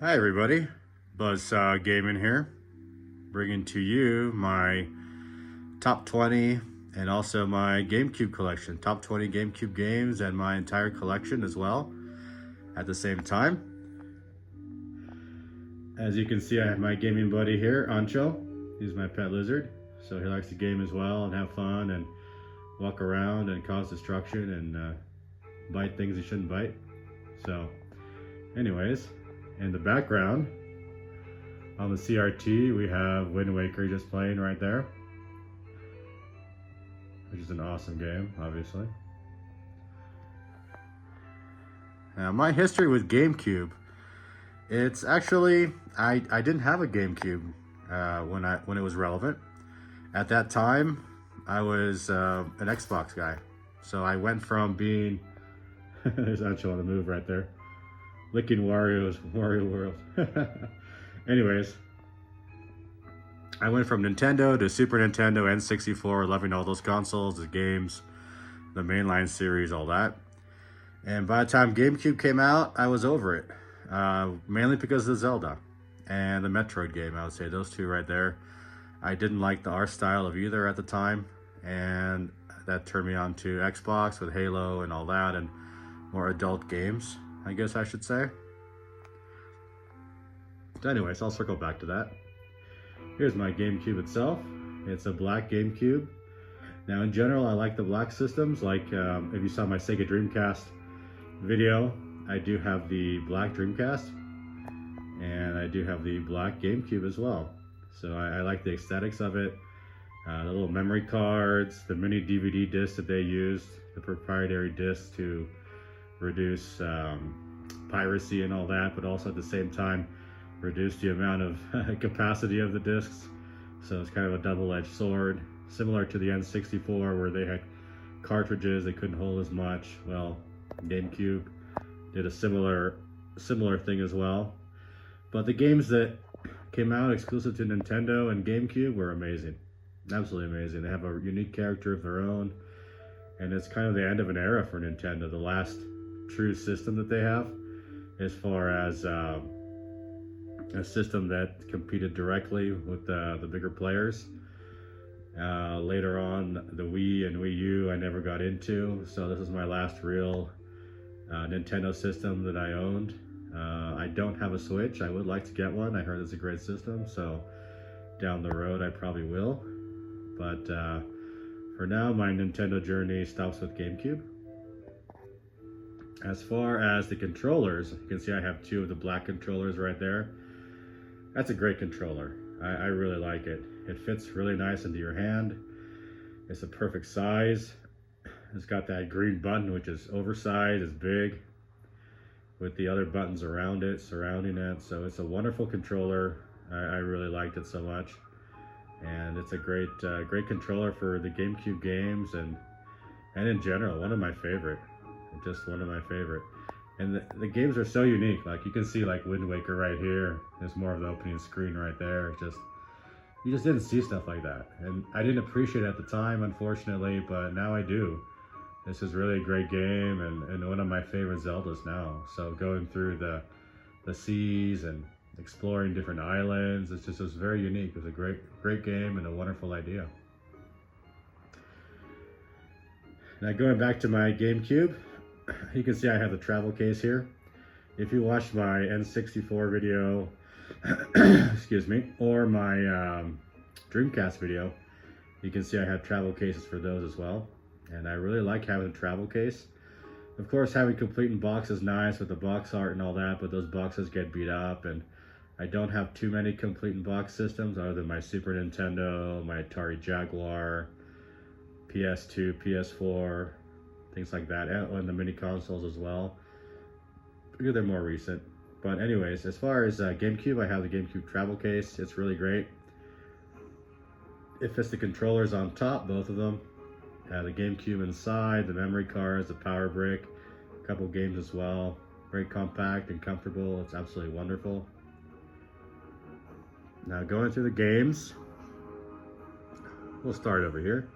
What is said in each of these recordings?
Hi everybody, Buzzsaw Gaming here, bringing to you my top 20 and also my GameCube collection, top 20 GameCube games and my entire collection as well at the same time. As you can see, I have my gaming buddy here, Ancho. He's my pet lizard, so he likes to game as well and have fun and walk around and cause destruction and bite things he shouldn't bite. So anyways, in the background on the CRT we have Wind Waker just playing right there, which is an awesome game, obviously. Now my history with GameCube, it's actually I didn't have a GameCube when it was relevant. At that time I was an Xbox guy, so I went from being there's Ancho on the move right there, licking Wario's Wario World. Anyways, I went from Nintendo to Super Nintendo, N64, loving all those consoles, the games, the mainline series, all that. And by the time GameCube came out, I was over it. Mainly because of Zelda and the Metroid game. I would say those two right there. I didn't like the art style of either at the time, and that turned me on to Xbox with Halo and all that, and more adult games, I guess I should say. So anyways, I'll circle back to that. Here's my GameCube itself. It's a black GameCube. Now in general, I like the black systems. Like if you saw my Sega Dreamcast video, I do have the black Dreamcast, and I do have the black GameCube as well. So I like the aesthetics of it. The little memory cards, the mini DVD discs that they used, the proprietary discs to reduce piracy and all that, but also at the same time reduce the amount of capacity of the discs. So it's kind of a double-edged sword, similar to the N64 where they had cartridges they couldn't hold as much. Well, GameCube did a similar thing as well. But the games that came out exclusive to Nintendo and GameCube were amazing, absolutely amazing. They have a unique character of their own, and it's kind of the end of an era for Nintendo, the last true system that they have as far as a system that competed directly with the bigger players. Later on, the Wii and Wii U I never got into, so this is my last real Nintendo system that I owned. I don't have a Switch. I would like to get one. I heard it's a great system, so down the road I probably will. But for now, my Nintendo journey stops with GameCube. As far as the controllers, you can see I have two of the black controllers right there. That's a great controller. I really like it. It fits really nice into your hand. It's the perfect size. It's got that green button, which is oversized, it's big, with the other buttons around it, surrounding it. So it's a wonderful controller. I really liked it so much. And it's a great controller for the GameCube games and in general, one of my favorite. Just one of my favorite. And the games are so unique. Like you can see like Wind Waker right here. There's more of the opening screen right there. You just didn't see stuff like that. And I didn't appreciate it at the time, unfortunately, but now I do. This is really a great game and one of my favorite Zeldas now. So going through the seas and exploring different islands, it was very unique. It was a great game and a wonderful idea. Now going back to my GameCube, you can see I have the travel case here. If you watched my N64 video, excuse me, or my Dreamcast video, you can see I have travel cases for those as well. And I really like having a travel case. Of course, having complete in box is nice with the box art and all that, but those boxes get beat up, and I don't have too many complete in box systems other than my Super Nintendo, my Atari Jaguar, PS2, PS4, things like that, and the mini consoles as well. They're more recent. But anyways, as far as GameCube, I have the GameCube travel case. It's really great. It fits the controllers on top, both of them. The GameCube inside, the memory cards, the power brick, a couple games as well. Very compact and comfortable. It's absolutely wonderful. Now going through the games, we'll start over here.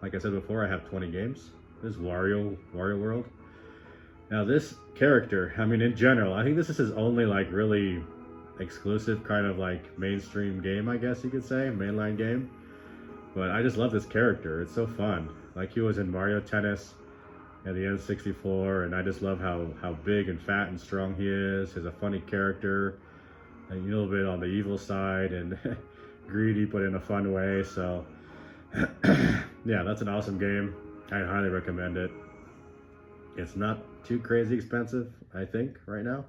Like I said before, I have 20 games. This is Wario World. Now this character, I mean in general, I think this is his only like really exclusive kind of like mainstream game, I guess you could say, mainline game. But I just love this character. It's so fun. Like he was in Mario Tennis and the N64, and I just love how big and fat and strong he is. He's a funny character, and a little bit on the evil side and greedy, but in a fun way. So yeah, that's an awesome game. I highly recommend it. It's not too crazy expensive, I think, right now.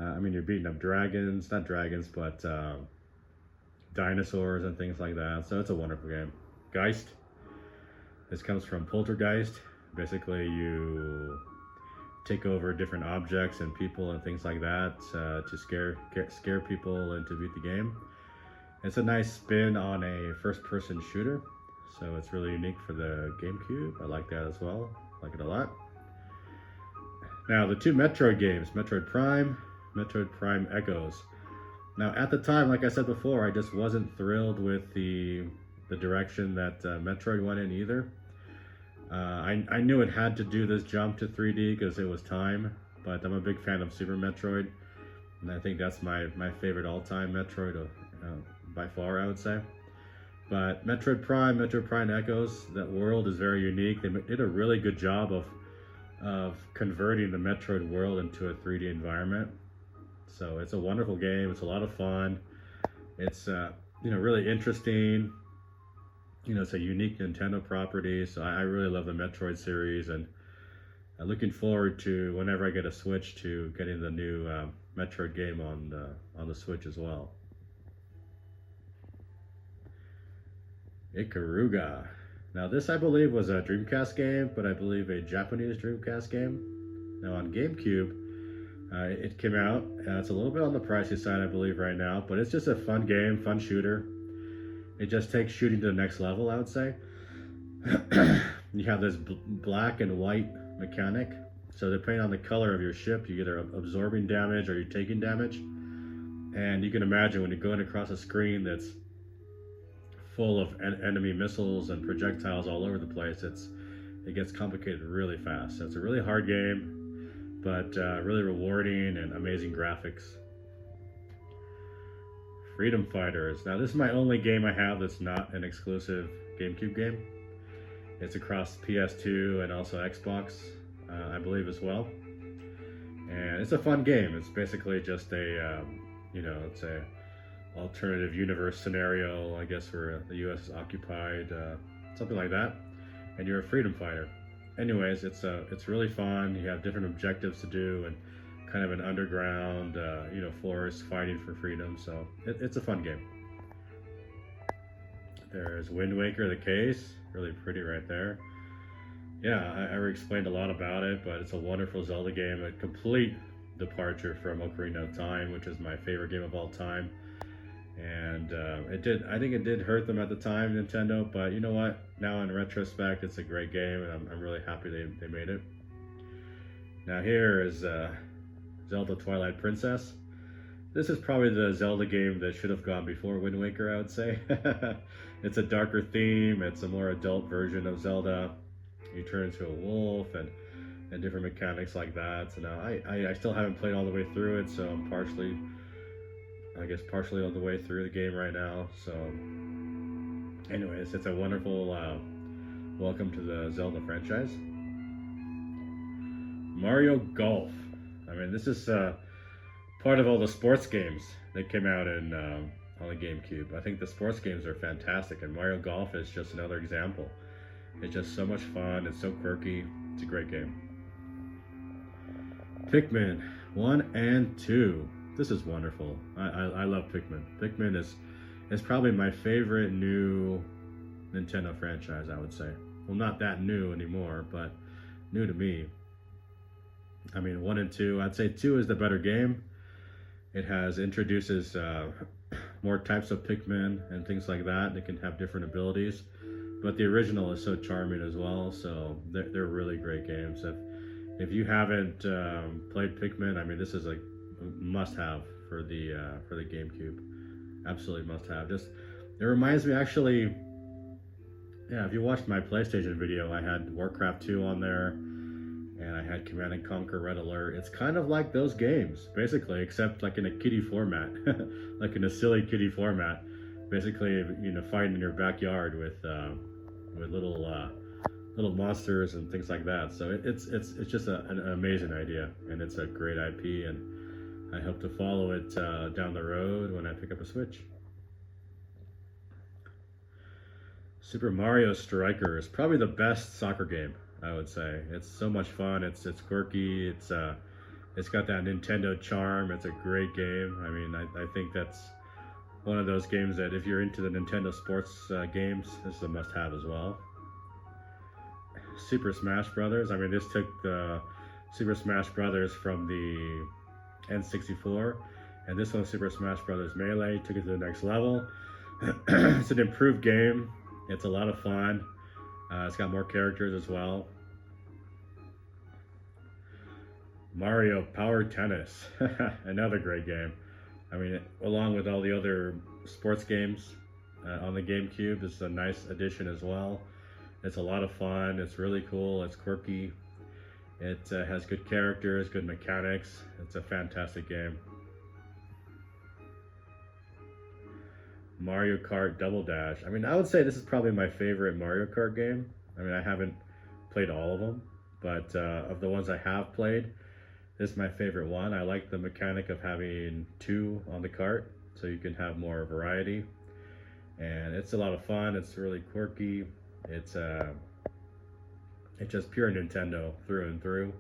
I mean, you're beating up dragons, not dragons, but dinosaurs and things like that. So it's a wonderful game. Geist. This comes from Poltergeist. Basically, you take over different objects and people and things like that to scare people and to beat the game. It's a nice spin on a first-person shooter, so it's really unique for the GameCube. I like that as well. I like it a lot. Now, the two Metroid games, Metroid Prime Echoes. Now, at the time, like I said before, I just wasn't thrilled with the direction that Metroid went in either. I knew it had to do this jump to 3D because it was time, but I'm a big fan of Super Metroid, and I think that's my favorite all-time Metroid by far, I would say. But Metroid Prime Echoes, that world is very unique. They did a really good job of converting the Metroid world into a 3D environment. So it's a wonderful game. It's a lot of fun. It's really interesting. It's a unique Nintendo property, so I really love the Metroid series, and I'm looking forward to whenever I get a Switch to getting the new Metroid game on the Switch as well. Ikaruga. Now this, I believe, was a Dreamcast game, but I believe a Japanese Dreamcast game. Now on GameCube, it came out. It's a little bit on the pricey side, I believe, right now, but it's just a fun game, fun shooter. It just takes shooting to the next level, I would say. You have this black and white mechanic. So depending on the color of your ship, you're either absorbing damage or you're taking damage. And you can imagine when you're going across a screen that's full of enemy missiles and projectiles all over the place, it gets complicated really fast. So it's a really hard game, but really rewarding and amazing graphics. Freedom Fighters. Now this is my only game I have that's not an exclusive GameCube game. It's across PS2 and also Xbox, I believe, as well. And it's a fun game. It's basically just a, it's a alternative universe scenario, I guess, where the U.S. is occupied, something like that. And you're a freedom fighter. Anyways, it's really fun. You have different objectives to do, and kind of an underground, forest fighting for freedom. So it's a fun game. There's Wind Waker, the case, really pretty right there. Yeah, I already explained a lot about it, but it's a wonderful Zelda game, a complete departure from Ocarina of Time, which is my favorite game of all time. And I think it did hurt them at the time, Nintendo, but you know what? Now in retrospect, it's a great game, and I'm really happy they made it. Now here is Zelda Twilight Princess. This is probably the Zelda game that should have gone before Wind Waker, I would say. It's a darker theme. It's a more adult version of Zelda. You turn into a wolf and different mechanics like that. So now I still haven't played all the way through it, so I'm partially on the way through the game right now. So anyways, it's a wonderful welcome to the Zelda franchise. Mario Golf. I mean, this is part of all the sports games that came out on the GameCube. I think the sports games are fantastic, and Mario Golf is just another example. It's just so much fun. It's so quirky. It's a great game. Pikmin 1 and 2. This is wonderful. I love Pikmin. Pikmin is probably my favorite new Nintendo franchise, I would say. Well, not that new anymore, but new to me. I mean, 1 and 2, I'd say 2 is the better game. It introduces more types of Pikmin and things like that. They can have different abilities. But the original is so charming as well, so they're really great games. If you haven't played Pikmin, I mean, this is a must-have for the GameCube. Absolutely must-have. It reminds me, actually, yeah, if you watched my PlayStation video, I had Warcraft 2 on there. and I had Command and Conquer Red Alert. It's kind of like those games, basically, except like in a kiddie format, like in a silly kiddie format. Basically, you know, fighting in your backyard with little monsters and things like that. So it's just an amazing idea, and it's a great IP, and I hope to follow it down the road when I pick up a Switch. Super Mario Strikers, probably the best soccer game, I would say. It's so much fun. It's quirky. It's got that Nintendo charm. It's a great game. I mean, I think that's one of those games that if you're into the Nintendo sports games, this is a must-have as well. Super Smash Brothers. I mean, this took the Super Smash Brothers from the N64, and this one, Super Smash Brothers Melee, took it to the next level. It's an improved game. It's a lot of fun. It's got more characters as well. Mario Power Tennis, another great game. I mean, along with all the other sports games on the GameCube, this is a nice addition as well. It's a lot of fun. It's really cool. It's quirky. It has good characters, good mechanics. It's a fantastic game. Mario Kart Double Dash. I mean, I would say this is probably my favorite Mario Kart game. I mean, I haven't played all of them, but of the ones I have played, this is my favorite one. I like the mechanic of having two on the cart, so you can have more variety. And it's a lot of fun. It's really quirky. It's just pure Nintendo through and through.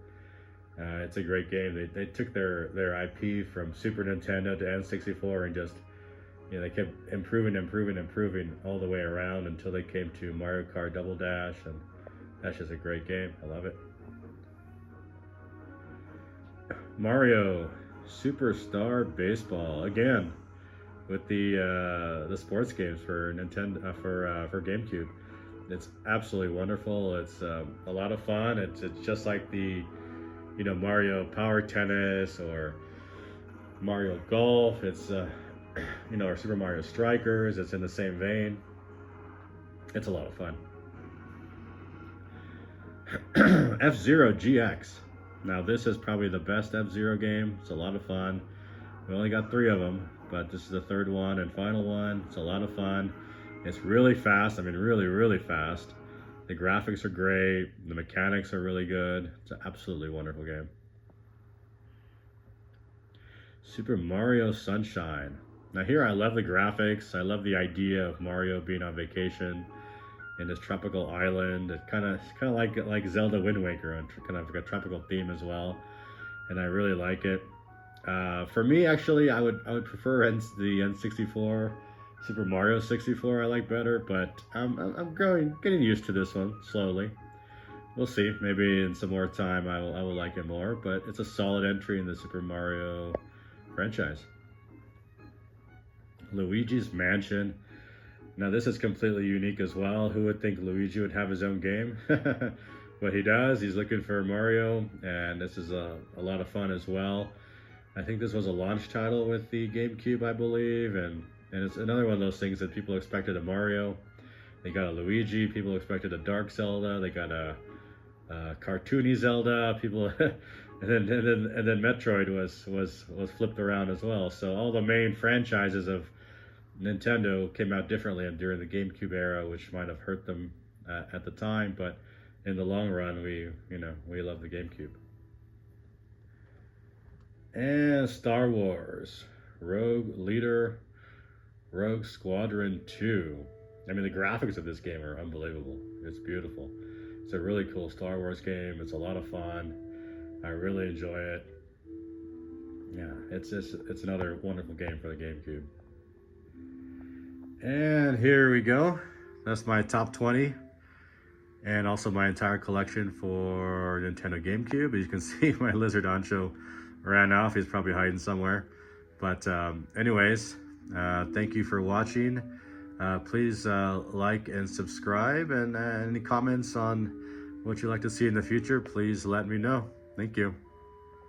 It's a great game. They took their IP from Super Nintendo to N64 and just, you know, they kept improving all the way around until they came to Mario Kart Double Dash, and that's just a great game. I love it. Mario Superstar Baseball, again with the sports games for Nintendo for GameCube. It's absolutely wonderful. It's a lot of fun. It's just like the, you know, Mario Power Tennis or Mario Golf. It's you know, or Super Mario Strikers. It's in the same vein. It's a lot of fun. F-Zero GX. Now this is probably the best F-Zero game. It's a lot of fun. We only got 3 of them, but this is the 3rd one and final one. It's a lot of fun. It's really fast. I mean, really, really fast. The graphics are great. The mechanics are really good. It's an absolutely wonderful game. Super Mario Sunshine. Now here I love the graphics. I love the idea of Mario being on vacation in this tropical island. It's kind of like Zelda Wind Waker, and kind of like a tropical theme as well. And I really like it. For me, actually, I would prefer the N64. Super Mario 64 I like better, but I'm getting used to this one slowly. We'll see. Maybe in some more time I will like it more, but it's a solid entry in the Super Mario franchise. Luigi's Mansion. Now this is completely unique as well. Who would think Luigi would have his own game? But he does. He's looking for Mario, and this is a lot of fun as well. I think this was a launch title with the GameCube, I believe, and it's another one of those things that people expected a Mario. They got a Luigi. People expected a Dark Zelda. They got a cartoony Zelda. People, and then Metroid was flipped around as well. So all the main franchises of Nintendo came out differently during the GameCube era, which might have hurt them at the time. But in the long run, we love the GameCube. And Star Wars Rogue Squadron 2. I mean, the graphics of this game are unbelievable. It's beautiful. It's a really cool Star Wars game. It's a lot of fun. I really enjoy it. Yeah, it's another wonderful game for the GameCube. And here we go. That's my top 20. And also my entire collection for Nintendo GameCube. As you can see, my lizard Ancho ran off. He's probably hiding somewhere. But anyways, thank you for watching. Please like and subscribe, and any comments on what you'd like to see in the future, please let me know. Thank you.